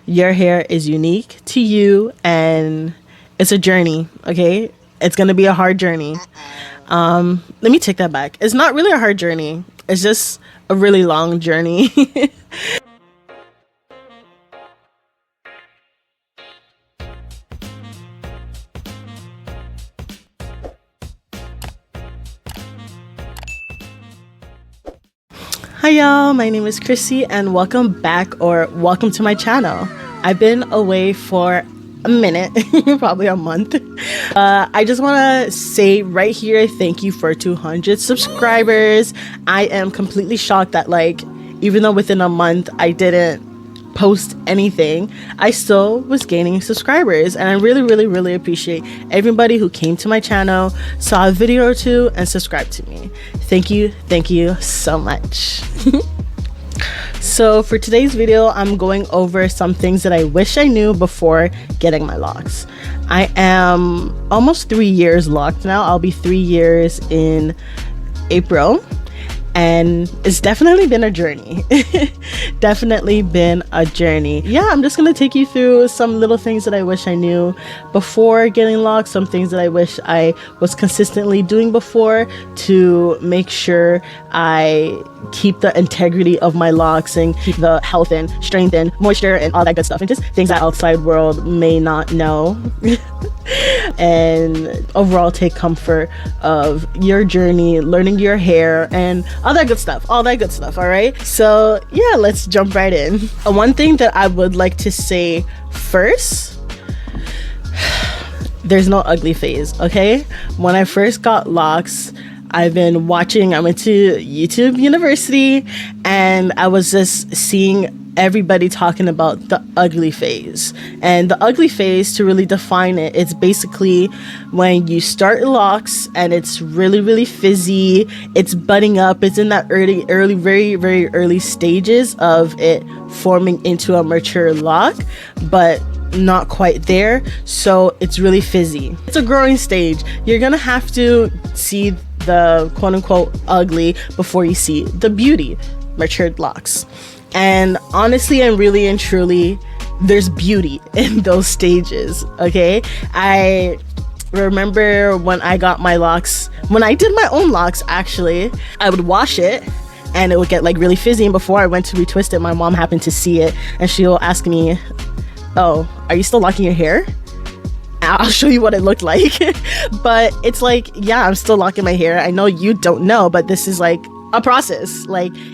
Your hair is unique to you and it's a journey, okay? It's gonna be a hard journey. Let me take that back. It's not really a hard journey. It's just a really long journey. Hi y'all, my name is Chrissy and welcome back or welcome to my channel. I've been away for a minute, probably a month. I just want to say right here, thank you for 200 subscribers. I am completely shocked that even though within a month I didn't post anything, I still was gaining subscribers, and I really appreciate everybody who came to my channel, saw a video or two, and subscribed to me. Thank you so much. So for today's video, I'm going over some things that I wish I knew before getting my locks. I am almost 3 years locked now. I'll be 3 years in April. And it's definitely been a journey. Definitely been a journey. Yeah, I'm just gonna take you through some little things that I wish I knew before getting locks, some things that I wish I was consistently doing before to make sure I keep the integrity of my locks and keep the health and strength and moisture and all that good stuff, and just things that outside world may not know. And overall take comfort of your journey, learning your hair and all that good stuff, all right? So yeah, let's jump right in. One thing that I would like to say first, there's no ugly phase, okay? When I first got locks, I went to YouTube University and I was just seeing everybody talking about the ugly phase. And the ugly phase, to really define it, it's basically when you start locks and it's really fizzy, it's budding up, it's in that very early stages of it forming into a mature lock, but not quite there, so it's really fizzy. It's a growing stage. You're gonna have to see the quote-unquote ugly before you see the beauty, matured locks. And honestly and really and truly, there's beauty in those stages, okay? I remember when I got my locks, when I did my own locks, actually, I would wash it and it would get really fizzy, and before I went to retwist it, my mom happened to see it and she'll ask me, "Oh, are you still locking your hair?" I'll show you what it looked like. But it's yeah, I'm still locking my hair. I know you don't know, but this is a process.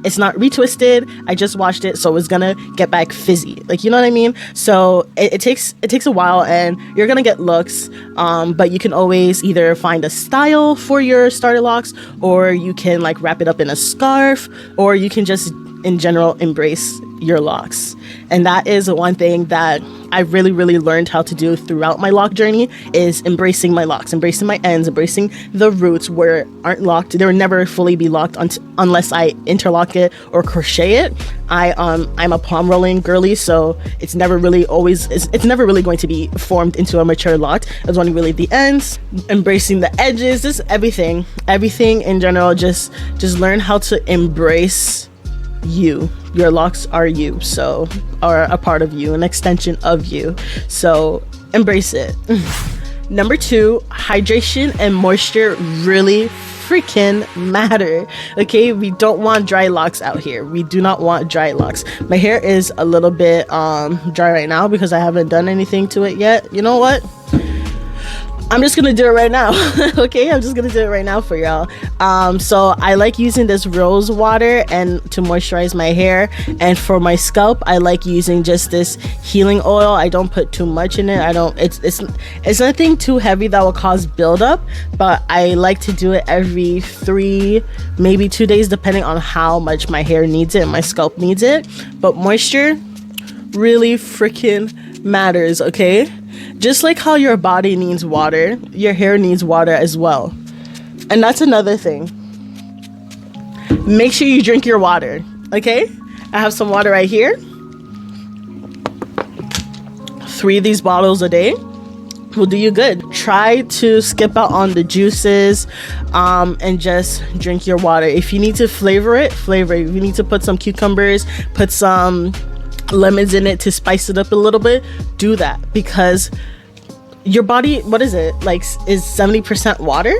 It's not retwisted, I just washed it, so it's gonna get back fizzy, you know what I mean? So it takes a while, and you're gonna get looks, but you can always either find a style for your starter locks, or you can wrap it up in a scarf, or you can just in general embrace your locks. And that is one thing that I really learned how to do throughout my lock journey, is embracing my locks, embracing my ends, embracing the roots where aren't locked. They will never fully be locked unless I interlock it or crochet it. I'm a palm rolling girly, so it's never really going to be formed into a mature lock. It's only really the ends, embracing the edges, just everything in general. Just learn how to embrace you. Your locks are you, so are a part of you, an extension of you, so embrace it. Number 2, hydration and moisture really freaking matter, okay? We don't want dry locks out here. We do not want dry locks. My hair is a little bit dry right now because I haven't done anything to it yet. You know what? I'm just gonna do it right now. Okay, I'm just gonna do it right now for y'all. So I like using this rose water and to moisturize my hair, and for my scalp I like using just this healing oil. I don't put too much in it. It's nothing too heavy that will cause buildup, but I like to do it every 3, maybe 2 days, depending on how much my hair needs it and my scalp needs it. But moisture really freaking matters, okay? Just like how your body needs water, your hair needs water as well. And that's another thing. Make sure you drink your water, okay? I have some water right here. 3 of these bottles a day will do you good. Try to skip out on the juices and just drink your water. If you need to flavor it, flavor it. If you need to put some cucumbers, put some lemons in it to spice it up a little bit, do that, because your body, what is it, like, is 70% water,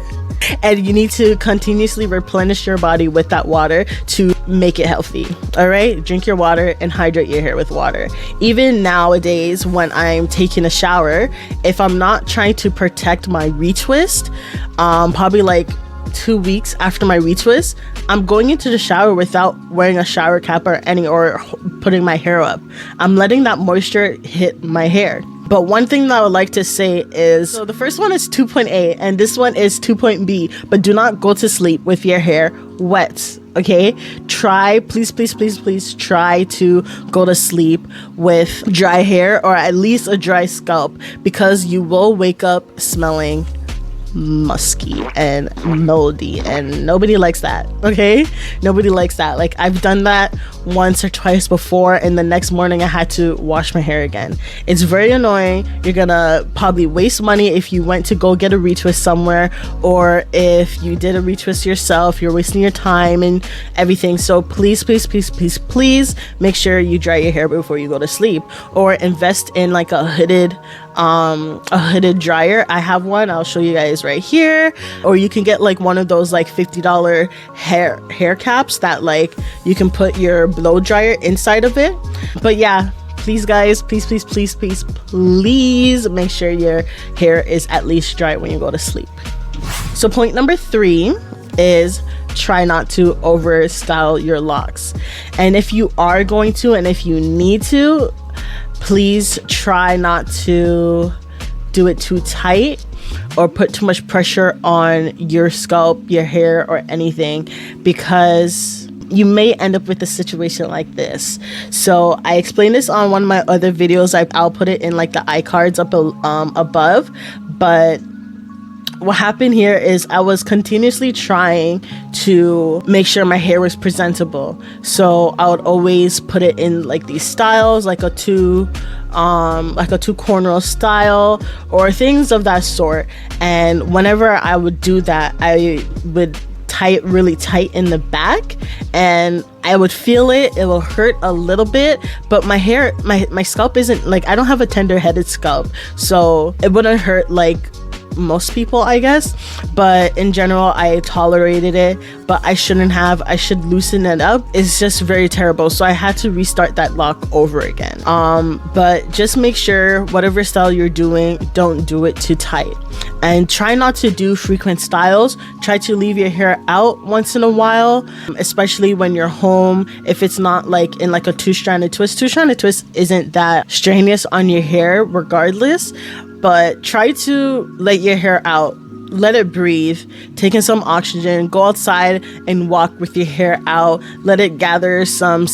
and you need to continuously replenish your body with that water to make it healthy. All right, drink your water and hydrate your hair with water. Even nowadays, when I'm taking a shower, if I'm not trying to protect my retwist, probably like 2 weeks after my retwist, I'm going into the shower without wearing a shower cap or putting my hair up. I'm letting that moisture hit my hair. But one thing that I would like to say is, so the first one is 2.A and this one is 2.B, but do not go to sleep with your hair wet, okay? Try, please try to go to sleep with dry hair, or at least a dry scalp, because you will wake up smelling musky and moldy, and nobody likes that, okay? Nobody likes that. Like, I've done that once or twice before, and the next morning I had to wash my hair again. It's very annoying. You're gonna probably waste money if you went to go get a retwist somewhere, or if you did a retwist yourself, you're wasting your time and everything. So please make sure you dry your hair before you go to sleep, or invest in like a hooded dryer. I have one, I'll show you guys right here. Or you can get like one of those like $50 hair caps that like you can put your blow dryer inside of it. But yeah, please guys, please make sure your hair is at least dry when you go to sleep. So point number 3 is try not to over style your locks. And if you are going to, and if you need to, please try not to do it too tight or put too much pressure on your scalp, your hair, or anything, because you may end up with a situation like this. So I explained this on one of my other videos. I'll put it in like the iCards up above. But what happened here is I was continuously trying to make sure my hair was presentable. So I would always put it in like these styles, like a two cornrow style or things of that sort. And whenever I would do that, I would tie it really tight in the back, and I would feel it. It will hurt a little bit, but my hair, my scalp isn't like, I don't have a tender-headed scalp, so it wouldn't hurt like most people, I guess. But in general, I tolerated it, but I shouldn't have. I should loosen it up. It's just very terrible, so I had to restart that lock over again. But just make sure whatever style you're doing, don't do it too tight, and try not to do frequent styles. Try to leave your hair out once in a while, especially when you're home. If it's not like in like a two-stranded twist isn't that strenuous on your hair regardless. But try to let your hair out, let it breathe, take in some oxygen, go outside and walk with your hair out, let it gather some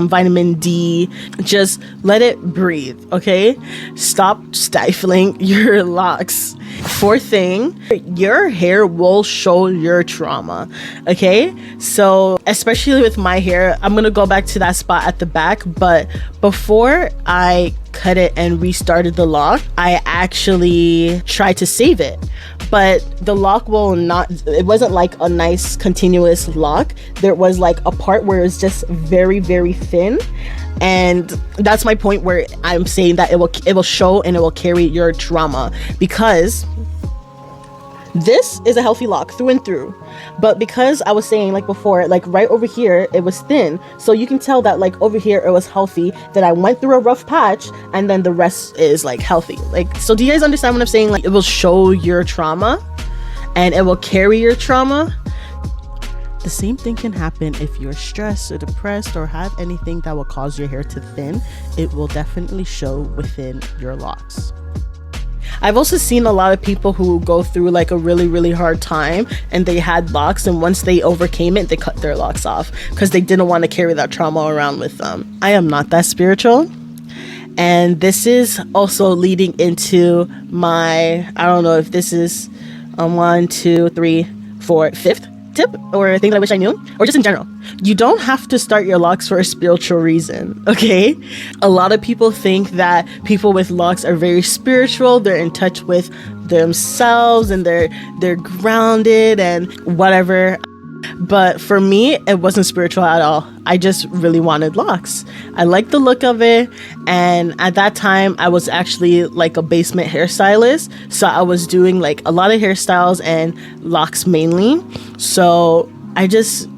vitamin D, just let it breathe, okay? Stop stifling your locks. 4th thing, your hair will show your trauma, okay? So especially with my hair, I'm gonna go back to that spot at the back, but before I cut it and restarted the lock, I actually tried to save it, but the lock it wasn't like a nice continuous lock. There was like a part where it's just very thin, and that's my point where I'm saying that it will show and it will carry your trauma, because this is a healthy lock through and through. But because I was saying like before, like right over here it was thin, so you can tell that like over here it was healthy, that I went through a rough patch, and then the rest is like healthy. Like, so do you guys understand what I'm saying? Like, it will show your trauma and it will carry your trauma. The same thing can happen if you're stressed or depressed or have anything that will cause your hair to thin. It will definitely show within your locks. I've also seen a lot of people who go through like a really hard time, and they had locks, and once they overcame it, they cut their locks off because they didn't want to carry that trauma around with them. I am not that spiritual, and this is also leading into my, I don't know if this is 1, 2, 3, 4, 5th tip or thing that I wish I knew, or just in general. You don't have to start your locks for a spiritual reason, okay? A lot of people think that people with locks are very spiritual, they're in touch with themselves, and they're grounded and whatever. But for me, it wasn't spiritual at all. I just really wanted locks. I liked the look of it. And at that time, I was actually like a basement hairstylist. So I was doing like a lot of hairstyles and locks mainly. So I just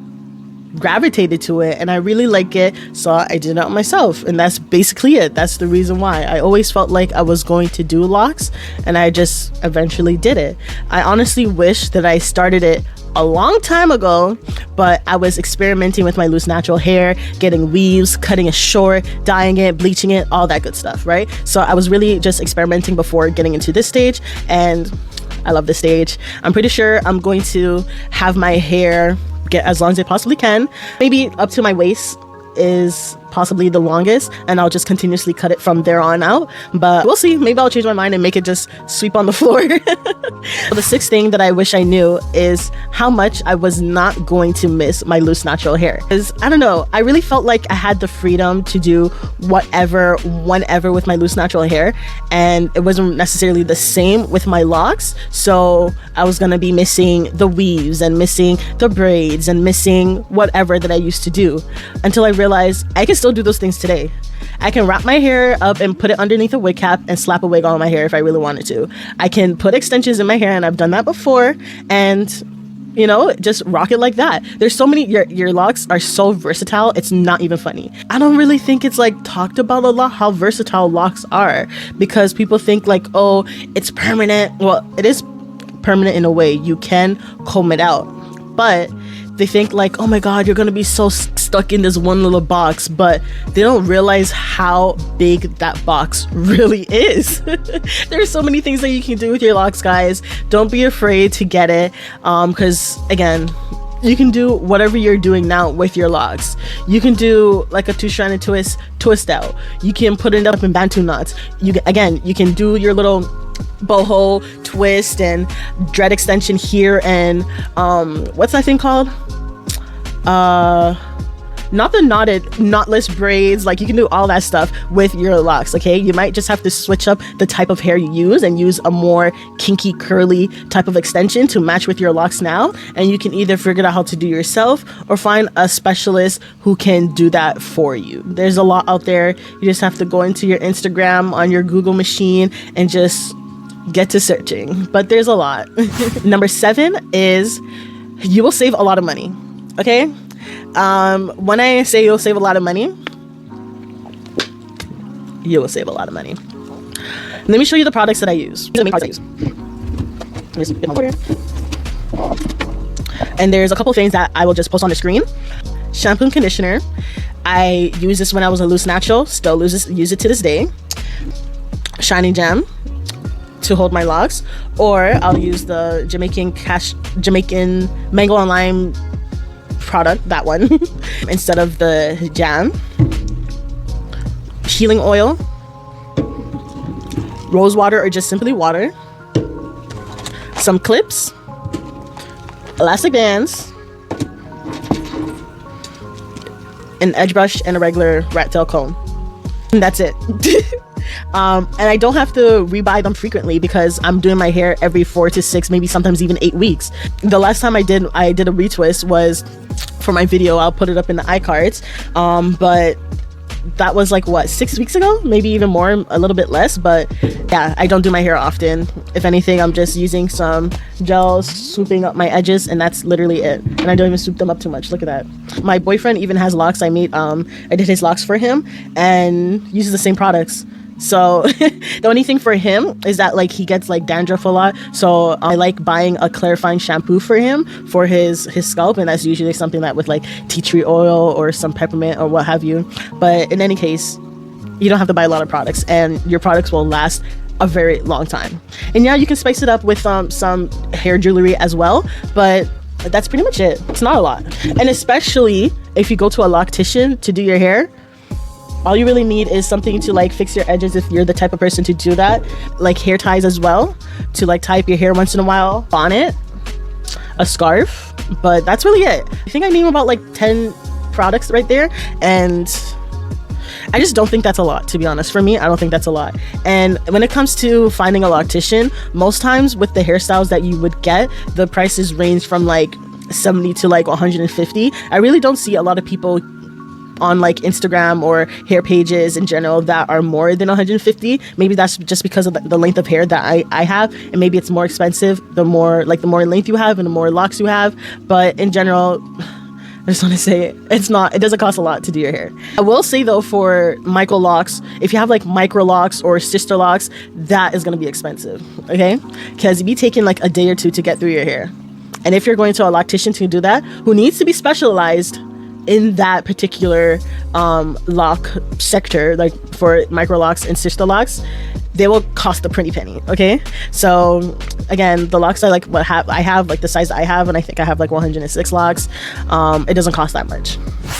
gravitated to it and I really like it, so I did it myself, and that's basically it. That's the reason why. I always felt like I was going to do locks and I just eventually did it. I honestly wish that I started it a long time ago, but I was experimenting with my loose natural hair, getting weaves, cutting it short, dyeing it, bleaching it, all that good stuff, right? So I was really just experimenting before getting into this stage, and I love this stage. I'm pretty sure I'm going to have my hair get as long as I possibly can. Maybe up to my waist is possibly the longest, and I'll just continuously cut it from there on out, but we'll see. Maybe I'll change my mind and make it just sweep on the floor. The sixth thing that I wish I knew is how much I was not going to miss my loose natural hair, because I don't know, I really felt like I had the freedom to do whatever, whenever with my loose natural hair, and it wasn't necessarily the same with my locks. So I was gonna be missing the weaves and missing the braids and missing whatever that I used to do, until I realized I can still do those things today. I can wrap my hair up and put it underneath a wig cap and slap a wig on my hair if I really wanted to. I can put extensions in my hair, and I've done that before, and you know, just rock it like that. There's so many, your locks are so versatile, it's not even funny. I don't really think it's like talked about a lot how versatile locks are, because people think like, oh, it's permanent. Well, it is permanent in a way. You can comb it out, but they think like, oh my god, you're gonna be so stuck in this one little box, but they don't realize how big that box really is. There's so many things that you can do with your locks, guys. Don't be afraid to get it, because again, you can do whatever you're doing now with your locks. You can do like a two-stranded twist out. You can put it up in bantu knots. You can do your little boho twist and dread extension here, and what's that thing called? Not the knotless braids. Like, you can do all that stuff with your locks. Okay, you might just have to switch up the type of hair you use and use a more kinky, curly type of extension to match with your locks now, and you can either figure out how to do yourself or find a specialist who can do that for you. There's a lot out there. You just have to go into your Instagram on your Google machine and just get to searching, but there's a lot. Number 7 is you will save a lot of money. Okay, when I say you'll save a lot of money, you will save a lot of money. Let me show you the products that I use. And there's a couple things that I will just post on the screen. Shampoo and conditioner. I use this when I was a loose natural, still use it to this day. Shiny Jam to hold my locks, or I'll use the Jamaican mango and lime product, that one, instead of the jam. Healing oil, rose water or just simply water, some clips, elastic bands, an edge brush, and a regular rat tail comb. And that's it. And I don't have to rebuy them frequently because I'm doing my hair every 4 to 6, maybe sometimes even 8 weeks. The last time I did a retwist was for my video. I'll put it up in the iCards. But that was like, what, 6 weeks ago? Maybe even more, a little bit less. But yeah, I don't do my hair often. If anything, I'm just using some gel, swooping up my edges, and that's literally it. And I don't even swoop them up too much. Look at that. My boyfriend even has locks. I did his locks for him and uses the same products. So the only thing for him is that like he gets like dandruff a lot, so I like buying a clarifying shampoo for him for his scalp, and that's usually something that with like tea tree oil or some peppermint or what have you. But in any case, you don't have to buy a lot of products, and your products will last a very long time. And yeah, you can spice it up with some hair jewelry as well, but that's pretty much it. It's not a lot. And especially if you go to a loctician to do your hair, all you really need is something to like fix your edges if you're the type of person to do that. Like hair ties as well, to like tie up your hair once in a while. Bonnet, a scarf, but that's really it. I think I need about like 10 products right there, and I just don't think that's a lot, to be honest. For me, I don't think that's a lot. And when it comes to finding a loctician, most times with the hairstyles that you would get, the prices range from like 70 to like 150. I really don't see a lot of people on like Instagram or hair pages in general that are more than 150. Maybe that's just because of the length of hair that I have, and maybe it's more expensive the more length you have and the more locks you have. But in general, I just want to say it doesn't cost a lot to do your hair. I will say though, for micro locks, if you have like micro locks or sister locks, that is going to be expensive, okay? Because it'd be taking like a day or two to get through your hair. And if you're going to a loctician to do that, who needs to be specialized in that particular lock sector, like for micro locks and sister locks, they will cost a pretty penny, okay? So again, the locks are like I have like the size I have, and I think I have like 106 locks. It doesn't cost that much.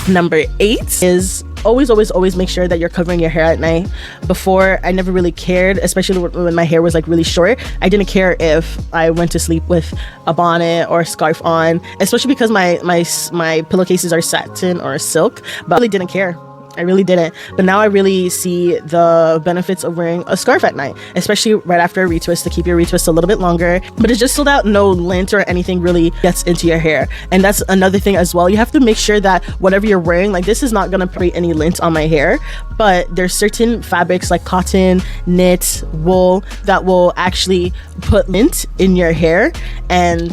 Number 8 is always make sure that you're covering your hair at night. Before, I never really cared, especially when my hair was like really short. I didn't care if I went to sleep with a bonnet or a scarf on, especially because my pillowcases are satin or silk, but I really didn't care. I really didn't. But now I really see the benefits of wearing a scarf at night, especially right after a retwist, to keep your retwist a little bit longer. But it's just so that no lint or anything really gets into your hair. And that's another thing as well. You have to make sure that whatever you're wearing, like this is not going to create any lint on my hair, but there's certain fabrics like cotton, knit, wool that will actually put lint in your hair, and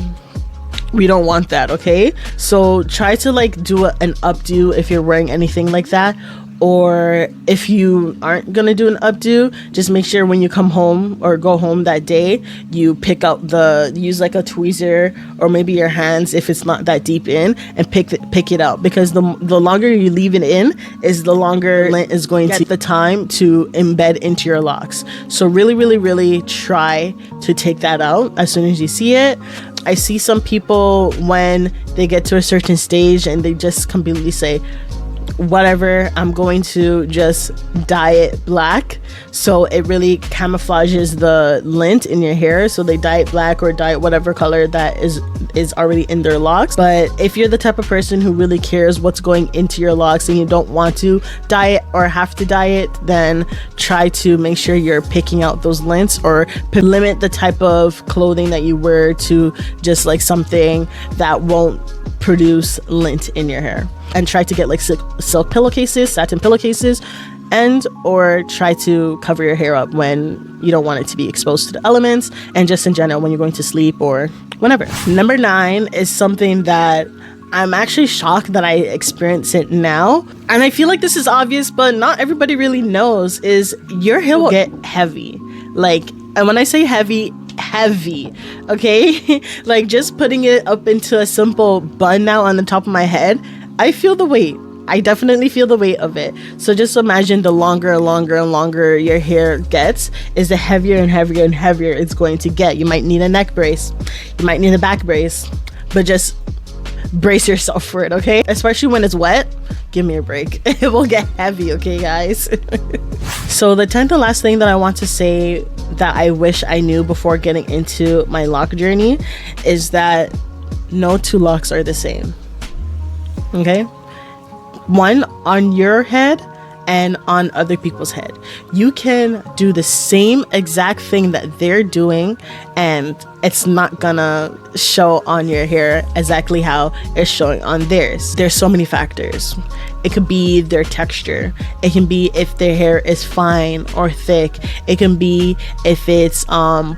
we don't want that, okay? So try to like do an updo if you're wearing anything like that, or if you aren't gonna do an updo, just make sure when you come home or go home that day, you use like a tweezer or maybe your hands if it's not that deep in, and pick it out, because the longer you leave it in is the longer lint is going to take the time to embed into your locks. So really try to take that out as soon as you see it. I see some people when they get to a certain stage and they just completely say, whatever, I'm going to just dye it black, so it really camouflages the lint in your hair. So they dye it black or dye it whatever color that is already in their locks. But if you're the type of person who really cares what's going into your locks and you don't want to dye it or have to dye it, then try to make sure you're picking out those lints, or limit the type of clothing that you wear to just like something that won't produce lint in your hair. And try to get like silk pillowcases, satin pillowcases, and or try to cover your hair up when you don't want it to be exposed to the elements, and just in general when you're going to sleep or whenever. Number 9 is something that I'm actually shocked that I experience it now, and I feel like this is obvious but not everybody really knows, is your hair will get heavy. Like, and when I say heavy, okay? Like just putting it up into a simple bun now on the top of my head, I feel the weight. I definitely feel the weight of it. So just imagine the longer your hair gets, is the heavier and heavier it's going to get. You might need a neck brace. You might need a back brace. But just brace yourself for it, okay? Especially when it's wet, give me a break. It will get heavy, okay, guys? So the 10th and last thing that I want to say that I wish I knew before getting into my lock journey is that no two locks are the same. Okay? One on your head and on other people's head. You can do the same exact thing that they're doing, and it's not gonna show on your hair exactly how it's showing on theirs. There's so many factors. It could be their texture. It can be if their hair is fine or thick. It can be if it's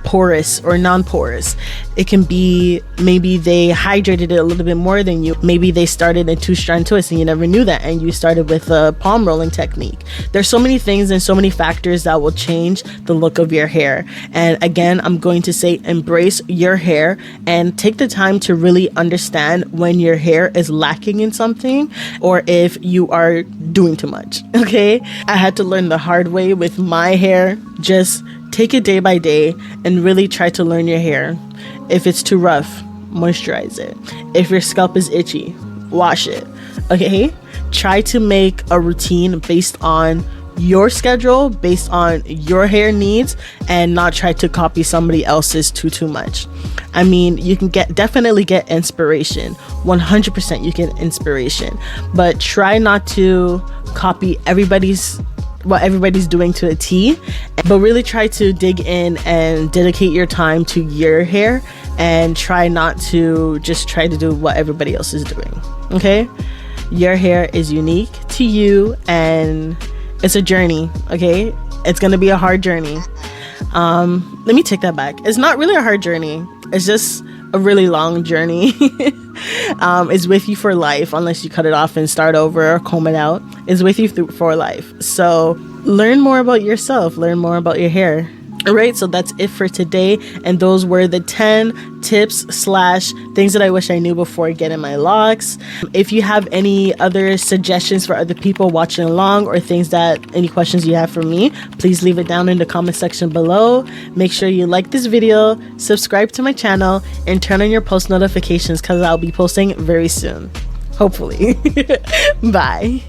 porous or non-porous. It can be maybe they hydrated it a little bit more than you. Maybe they started a 2-strand twist and you never knew that, and you started with a palm rolling technique. There's so many things and so many factors that will change the look of your hair. And again, I'm going to say embrace your hair and take the time to really understand when your hair is lacking in something, or if you are doing too much, okay? I had to learn the hard way with my hair. Just take it day by day and really try to learn your hair. If it's too rough, moisturize it. If your scalp is itchy, wash it, okay? Try to make a routine based on your schedule, based on your hair needs, and not try to copy somebody else's too much. I mean, you can definitely get inspiration. 100% you get inspiration, but try not to copy everybody's what everybody's doing to a T, but really try to dig in and dedicate your time to your hair and try not to just try to do what everybody else is doing. Okay, your hair is unique to you and it's a journey. Okay, it's gonna be a hard journey. Let me take that back. It's not really a hard journey, it's just a really long journey. It's with you for life, unless you cut it off and start over or comb it out. It's with you for life. So learn more about yourself, learn more about your hair. All right, so that's it for today, and those were the 10 tips / things that I wish I knew before getting my locks. If you have any other suggestions for other people watching along, or any questions you have for me, please leave it down in the comment section below. Make sure you like this video, subscribe to my channel, and turn on your post notifications because I'll be posting very soon, hopefully. Bye.